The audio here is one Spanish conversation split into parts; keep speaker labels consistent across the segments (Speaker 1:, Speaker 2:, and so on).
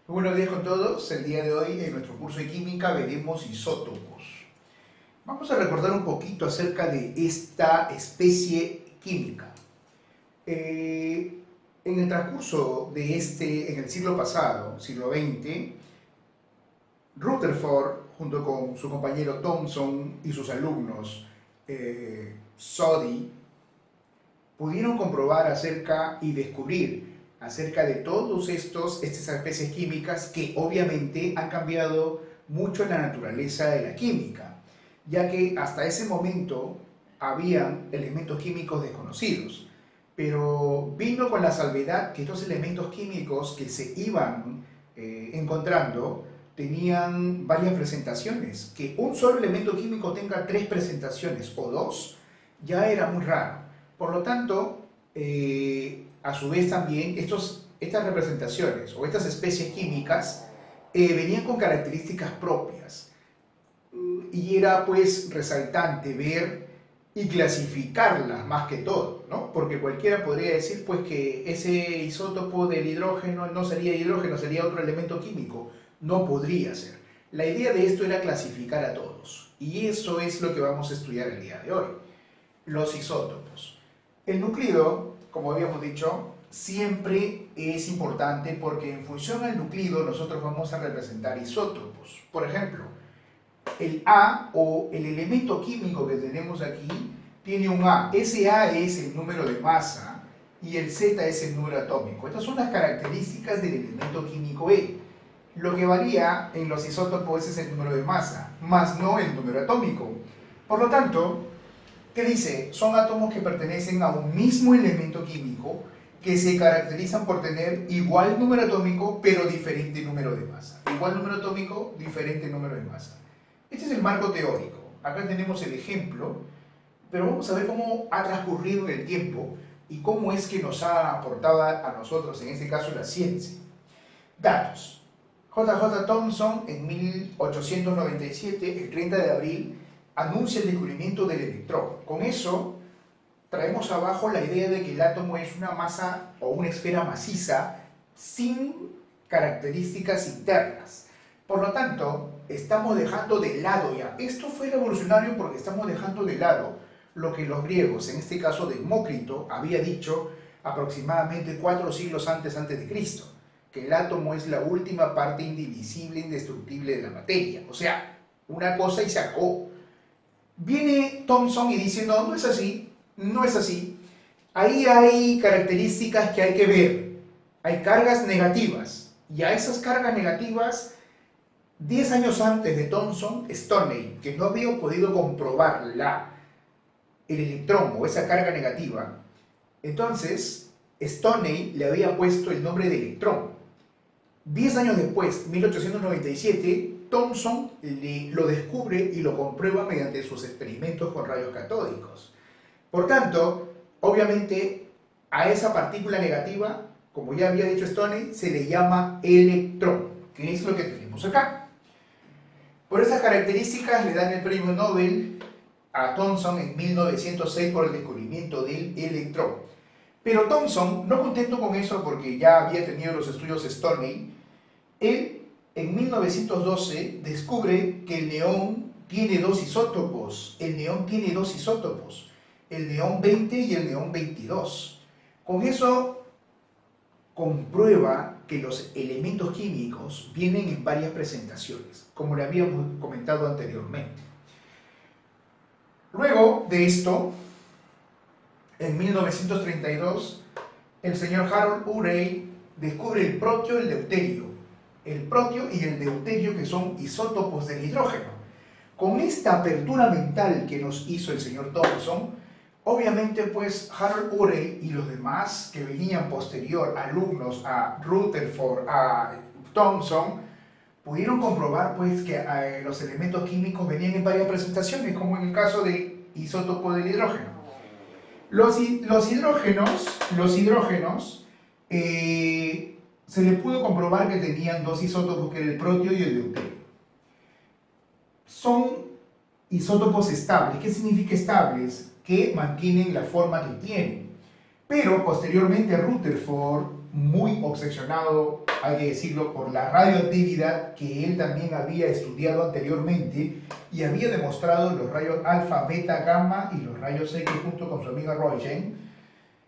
Speaker 1: Muy buenos días con todos. El día de hoy en nuestro curso de química veremos isótopos. Vamos a recordar un poquito acerca de esta especie química. En el transcurso en el siglo pasado, siglo XX, Rutherford, junto con su compañero Thomson y sus alumnos Soddy, pudieron comprobar acerca y descubrir acerca de todas estas especies químicas que obviamente han cambiado mucho la naturaleza de la química, ya que hasta ese momento habían elementos químicos desconocidos, pero vino con la salvedad que estos elementos químicos que se iban encontrando tenían varias presentaciones. Que un solo elemento químico tenga tres presentaciones o dos ya era muy raro. Por lo tanto, a su vez también estas representaciones o estas especies químicas venían con características propias y era pues resaltante ver y clasificarlas más que todo, ¿no? Porque cualquiera podría decir pues que ese isótopo del hidrógeno no sería hidrógeno, sería otro elemento químico. No podría ser. La idea de esto era clasificar a todos y eso es lo que vamos a estudiar el día de hoy. Los isótopos. El núcleo, como habíamos dicho, siempre es importante porque en función al núcleo nosotros vamos a representar isótopos. Por ejemplo, el A o el elemento químico que tenemos aquí tiene un A. Ese A es el número de masa y el Z es el número atómico. Estas son las características del elemento químico E. Lo que varía en los isótopos es el número de masa, más no el número atómico. Por lo tanto, ¿qué dice? Son átomos que pertenecen a un mismo elemento químico que se caracterizan por tener igual número atómico pero diferente número de masa. Igual número atómico, diferente número de masa. Este es el marco teórico. Acá tenemos el ejemplo, pero vamos a ver cómo ha transcurrido el tiempo y cómo es que nos ha aportado a nosotros, en este caso, la ciencia. Datos. J.J. Thomson, en 1897, el 30 de abril, anuncia el descubrimiento del electrón. Con eso, traemos abajo la idea de que el átomo es una masa o una esfera maciza sin características internas. Por lo tanto, estamos dejando de lado ya. Esto fue revolucionario porque estamos dejando de lado lo que los griegos, en este caso Demócrito, había dicho aproximadamente 4 siglos antes de Cristo, que el átomo es la última parte indivisible, indestructible de la materia. O sea, una cosa y se acabó. Viene Thomson y dice, no, no es así, no es así. Ahí hay características que hay que ver. Hay cargas negativas. Y a esas cargas negativas, 10 años antes de Thomson, Stoney, que no había podido comprobar el electrón o esa carga negativa, entonces Stoney le había puesto el nombre de electrón. 10 años después, 1897, Thomson lo descubre y lo comprueba mediante sus experimentos con rayos catódicos. Por tanto, obviamente, a esa partícula negativa, como ya había dicho Stoney, se le llama electrón, que es lo que tenemos acá. Por esas características le dan el premio Nobel a Thomson en 1906 por el descubrimiento del electrón. Pero Thomson, no contento con eso porque ya había tenido los estudios Stoney, él en 1912 descubre que el neón tiene dos isótopos. El neón tiene dos isótopos, el neón 20 y el neón 22. Con eso comprueba que los elementos químicos vienen en varias presentaciones, como le habíamos comentado anteriormente. Luego de esto, en 1932, el señor Harold Urey descubre el protio y el deuterio. El protio y el deuterio, que son isótopos del hidrógeno. Con esta apertura mental que nos hizo el señor Thomson, obviamente pues Harold Urey y los demás que venían posterior, alumnos a Rutherford, a Thomson, pudieron comprobar pues que los elementos químicos venían en varias presentaciones, como en el caso del isótopo del hidrógeno. Los hidrógenos se le pudo comprobar que tenían dos isótopos, que era el protio y el deuterio. Son isótopos estables. ¿Qué significa estables? Que mantienen la forma que tienen. Pero posteriormente Rutherford muy obsesionado, hay que decirlo, por la radioactividad que él también había estudiado anteriormente y había demostrado los rayos alfa, beta, gamma y los rayos X junto con su amiga Roentgen.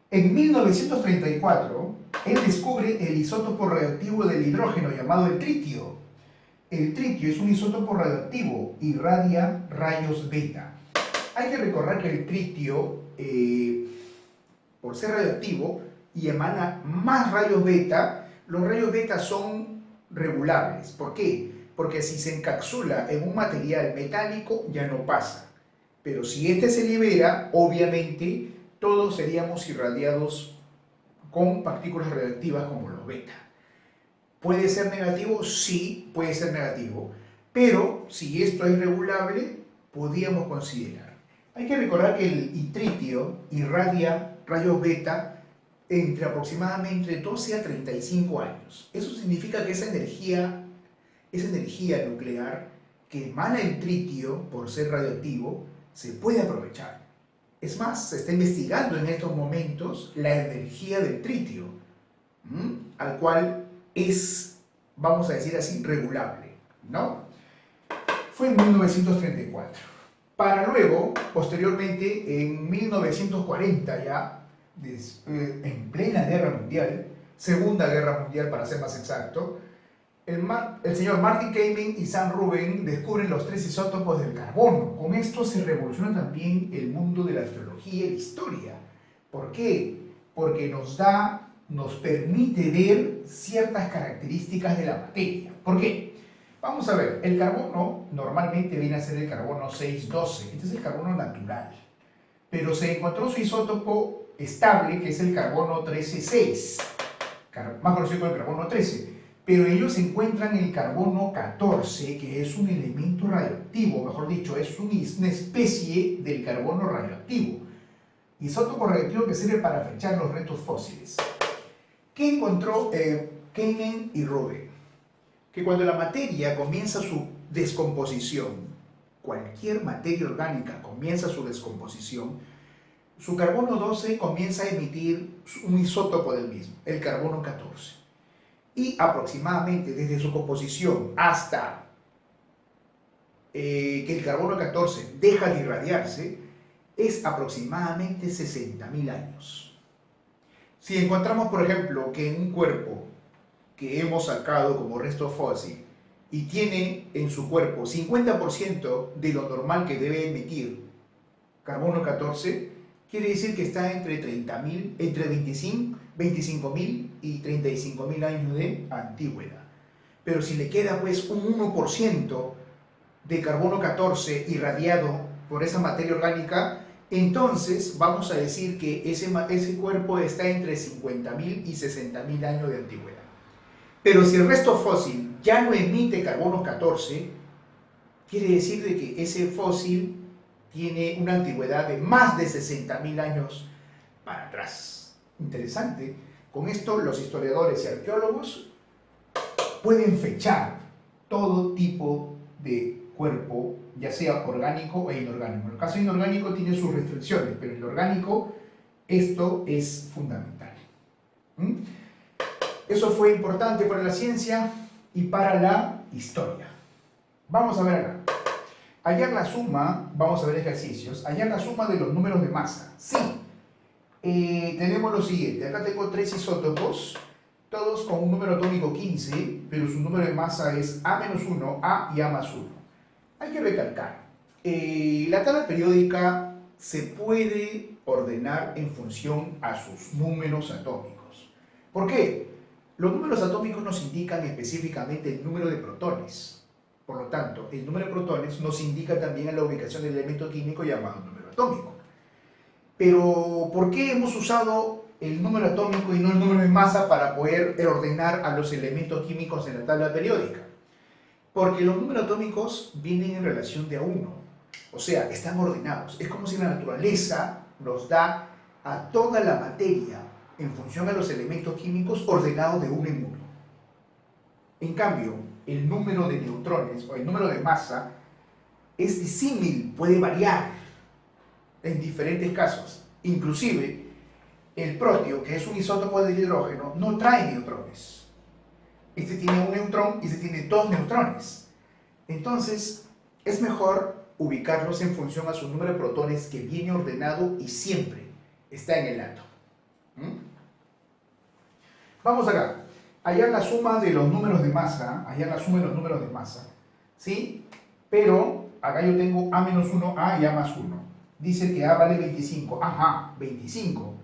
Speaker 1: En 1934, él descubre el isótopo radioactivo del hidrógeno llamado el tritio. El tritio es un isótopo radioactivo, irradia rayos beta. Hay que recordar que el tritio, por ser radioactivo y emana más rayos beta, los rayos beta son regulables. ¿Por qué? Porque si se encapsula en un material metálico ya no pasa. Pero si este se libera, obviamente todos seríamos irradiados con partículas radioactivas como los beta. ¿Puede ser negativo? Sí, puede ser negativo. Pero si esto es regulable, podríamos considerar. Hay que recordar que el tritio irradia rayos beta entre aproximadamente 12 a 35 años. Eso significa que esa energía nuclear que emana el tritio por ser radioactivo se puede aprovechar. Es más, se está investigando en estos momentos la energía del tritio, al cual es, vamos a decir así, regulable, ¿no? Fue en 1934. Para luego, posteriormente, en 1940 ya, en plena Guerra Mundial, Segunda Guerra Mundial para ser más exacto, el señor Martin Kamen y Sam Rubin descubren los 3 isótopos del carbono. Con esto se revoluciona también el mundo de la astrología y la historia. ¿Por qué? Porque nos permite ver ciertas características de la materia. ¿Por qué? Vamos a ver, el carbono normalmente viene a ser el carbono 612, este es el carbono natural, pero se encontró su isótopo estable, que es el carbono 13,6, más conocido como el carbono 13, pero ellos encuentran el carbono 14, que es un elemento radioactivo, mejor dicho, es una especie del carbono radioactivo, isótopo radioactivo que sirve para fechar los restos fósiles. ¿Qué encontró Kamen y Rubin? Que cuando la materia comienza su descomposición, cualquier materia orgánica comienza su descomposición, su carbono 12 comienza a emitir un isótopo del mismo, el carbono 14. Y aproximadamente desde su composición hasta que el carbono 14 deja de irradiarse, es aproximadamente 60.000 años. Si encontramos, por ejemplo, que en un cuerpo que hemos sacado como resto fósil y tiene en su cuerpo 50% de lo normal que debe emitir carbono 14, quiere decir que está entre 25.000 y 35.000 años de antigüedad. Pero si le queda pues un 1% de carbono 14 irradiado por esa materia orgánica, entonces vamos a decir que ese cuerpo está entre 50.000 y 60.000 años de antigüedad. Pero si el resto fósil ya no emite carbono 14, quiere decir de que ese fósil tiene una antigüedad de más de 60.000 años para atrás. Interesante. Con esto los historiadores y arqueólogos pueden fechar todo tipo de cuerpo, ya sea orgánico e inorgánico. En el caso inorgánico tiene sus restricciones, pero en el orgánico esto es fundamental. Eso fue importante para la ciencia y para la historia. Vamos a ver acá. Hallar la suma, vamos a ver ejercicios, hallar la suma de los números de masa. Sí, tenemos lo siguiente, acá tengo 3 isótopos, todos con un número atómico 15, pero su número de masa es A-1, A y A más 1. Hay que recalcar, la tabla periódica se puede ordenar en función a sus números atómicos. ¿Por qué? Los números atómicos nos indican específicamente el número de protones. Por lo tanto, el número de protones nos indica también la ubicación del elemento químico llamado número atómico. Pero, ¿por qué hemos usado el número atómico y no el número de masa para poder ordenar a los elementos químicos en la tabla periódica? Porque los números atómicos vienen en relación de a 1, o sea, están ordenados. Es como si la naturaleza nos da a toda la materia en función a los elementos químicos ordenados de uno en uno. En cambio, el número de neutrones o el número de masa es disímil, puede variar en diferentes casos. Inclusive, El protio, que es un isótopo del hidrógeno, no trae neutrones. Este tiene un neutrón y este tiene dos neutrones. Entonces, es mejor ubicarlos en función a su número de protones que viene ordenado y siempre está en el átomo. ¿Mm? Vamos acá. Hallar la suma de los números de masa, ¿sí? Pero acá yo tengo A-1, A y A+1. Dice que A vale 25. Ajá, 25.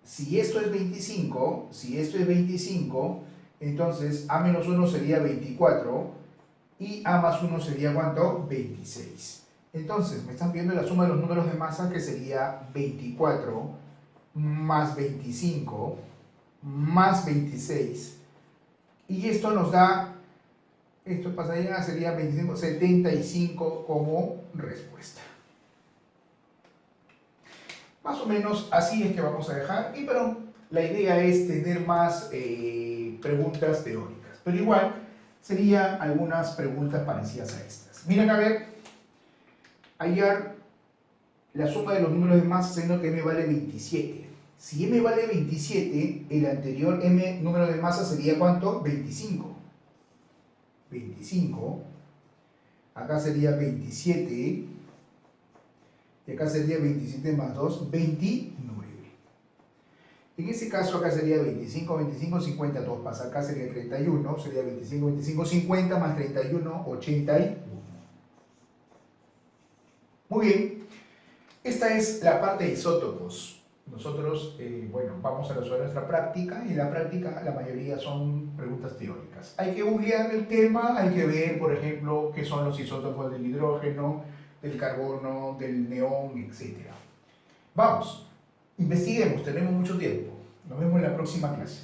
Speaker 1: Si esto es 25, entonces A-1 sería 24 y A+1 sería ¿cuánto? 26. Entonces, me están pidiendo la suma de los números de masa, que sería 24 más 25 más 26. Y esto nos da, esto pasaría, sería 25, 75 como respuesta. Más o menos así es que vamos a dejar, pero la idea es tener más preguntas teóricas. Pero igual, serían algunas preguntas parecidas a estas. Miren, a ver, hallar la suma de los números de masa, siendo que m vale 27. Si m vale 27, el anterior m número de masa sería ¿cuánto? 25. 25. Acá sería 27. Y acá sería 27 más 2, 29. En este caso acá sería 25, 25, 50, 2 pasa acá, sería 31, sería 25, 25, 50 más 31, 81. Muy bien, esta es la parte de isótopos. Nosotros, bueno, vamos a resolver nuestra práctica, y en la práctica la mayoría son preguntas teóricas. Hay que googlear el tema, hay que ver, por ejemplo, qué son los isótopos del hidrógeno, del carbono, del neón, etc. Vamos, investiguemos, tenemos mucho tiempo. Nos vemos en la próxima clase.